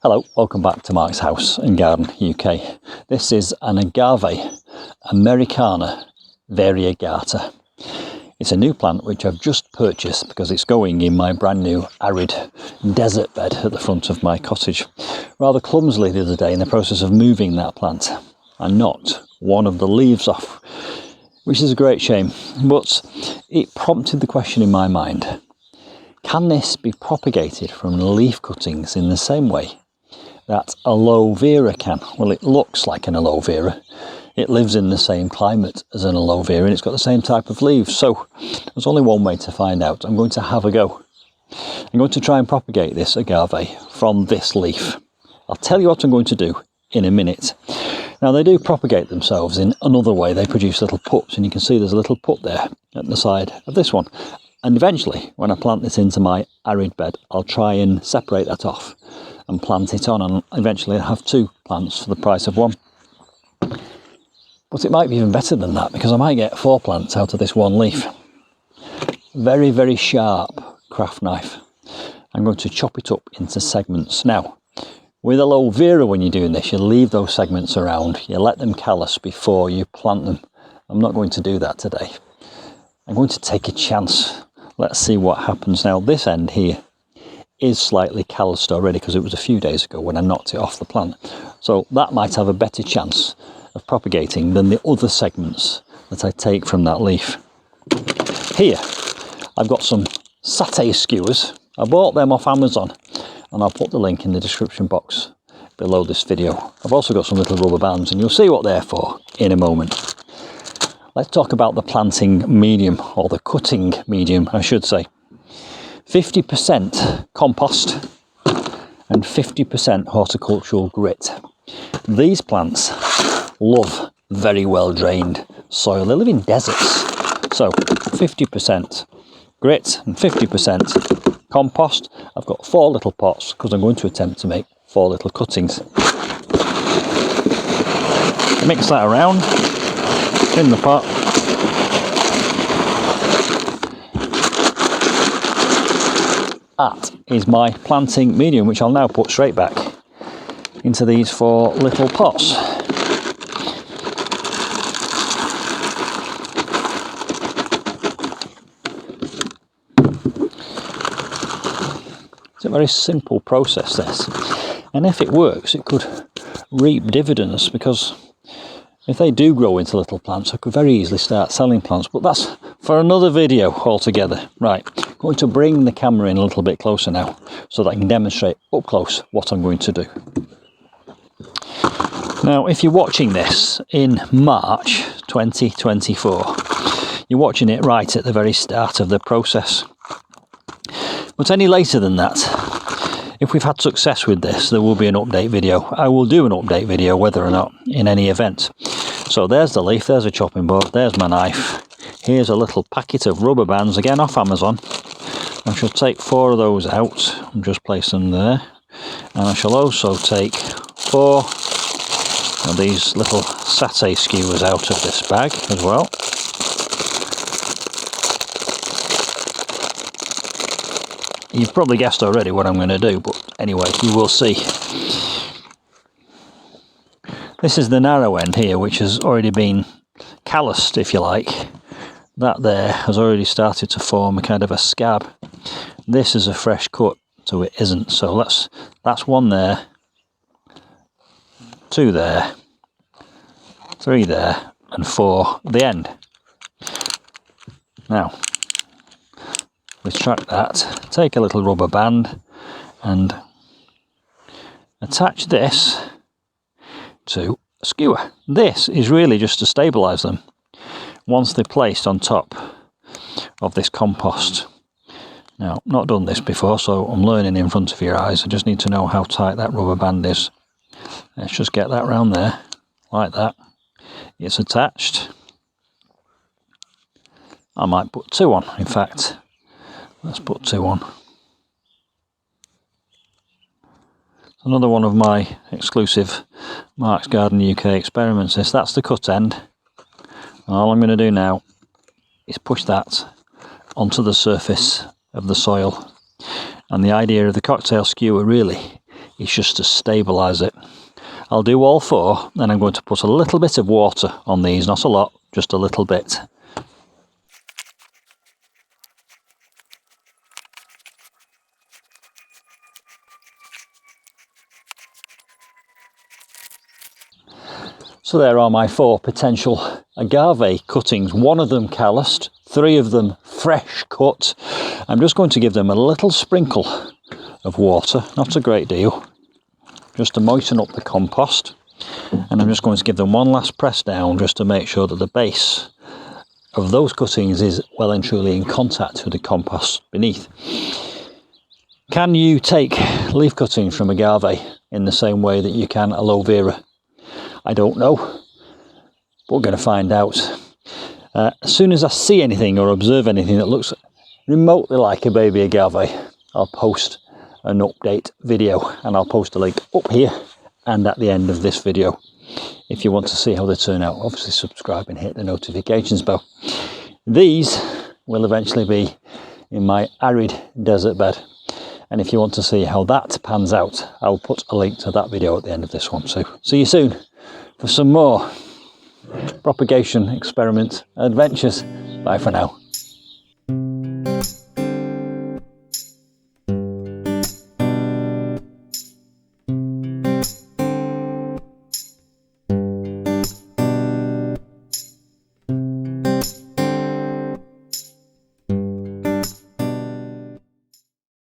Hello, welcome back to Mark's House and Garden UK. This is an Agave Americana Variegata. It's a new plant which I've just purchased because it's going in my brand new arid desert bed at the front of my cottage. Rather clumsily the other day, in the process of moving that plant, I knocked one of the leaves off, which is a great shame, but it prompted the question in my mind: can this be propagated from leaf cuttings in the same way that aloe vera can? Well, it looks like an aloe vera. It lives in the same climate as an aloe vera and it's got the same type of leaves. So there's only one way to find out. I'm going to have a go. I'm going to try and propagate this agave from this leaf. I'll tell you what I'm going to do in a minute. Now, they do propagate themselves in another way. They produce little pups, and you can see there's a little pup there at the side of this one. And eventually, when I plant this into my arid bed, I'll try and separate that off and plant it on, and eventually I'll have two plants for the price of one. But it might be even better than that, because I might get 4 plants out of this one leaf. Very, very sharp craft knife. I'm going to chop it up into segments. Now, with aloe vera, when you're doing this, you leave those segments around. You let them callus before you plant them. I'm not going to do that today. I'm going to take a chance. Let's see what happens. Now, this end here is slightly calloused already because it was a few days ago when I knocked it off the plant. So that might have a better chance of propagating than the other segments that I take from that leaf. Here, I've got some satay skewers. I bought them off Amazon, and I'll put the link in the description box below this video. I've also got some little rubber bands, and you'll see what they're for in a moment. Let's talk about the planting medium, or the cutting medium, I should say. 50% compost and 50% horticultural grit. These plants love very well drained soil. They live in deserts. So 50% grit and 50% compost. I've got 4 little pots because I'm going to attempt to make 4 little cuttings. Mix that around in the pot. That is my planting medium, which I'll now put straight back into these 4 little pots. It's a very simple process, this, and if it works it could reap dividends, because if they do grow into little plants I could very easily start selling plants, but that's for another video altogether. Right, I'm going to bring the camera in a little bit closer now so that I can demonstrate up close what I'm going to do. Now, if you're watching this in March 2024, you're watching it right at the very start of the process. But any later than that, if we've had success with this, there will be an update video. I will do an update video whether or not in any event. So there's the leaf, there's a chopping board, there's my knife. Here's a little packet of rubber bands, again off Amazon. I shall take 4 of those out and just place them there. And I shall also take 4 of these little satay skewers out of this bag as well. You've probably guessed already what I'm going to do, but anyway, you will see. This is the narrow end here, which has already been calloused, if you like. That there has already started to form a kind of a scab. This is a fresh cut, so it isn't. So that's 1 there, 2 there, 3 there, and 4 at the end. Now, retract that, take a little rubber band and attach this to a skewer. This is really just to stabilise them once they're placed on top of this compost. Now, not done this before, so I'm learning in front of your eyes. I just need to know how tight that rubber band is. Let's just get that round there, like that. It's attached. I might put 2 on, in fact. Let's put 2 on. Another one of my exclusive Mark's Garden UK experiments. That's the cut end. And all I'm going to do now is push that onto the surface of the soil. And the idea of the cocktail skewer really is just to stabilise it. I'll do all 4, and I'm going to put a little bit of water on these, not a lot, just a little bit. So there are my 4 potential agave cuttings, 1 of them calloused, 3 of them fresh cut. I'm just going to give them a little sprinkle of water, not a great deal, just to moisten up the compost. And I'm just going to give them one last press down just to make sure that the base of those cuttings is well and truly in contact with the compost beneath. Can you take leaf cuttings from agave in the same way that you can aloe vera? I don't know, but we're going to find out. As soon as I see anything or observe anything that looks remotely like a baby agave, I'll post an update video, and I'll post a link up here and at the end of this video if you want to see how they turn out. Obviously subscribe and hit the notifications bell. These will eventually be in my arid desert bed, and if you want to see how that pans out, I'll put a link to that video at the end of this one. So see you soon for some more propagation experiment adventures. Bye for now.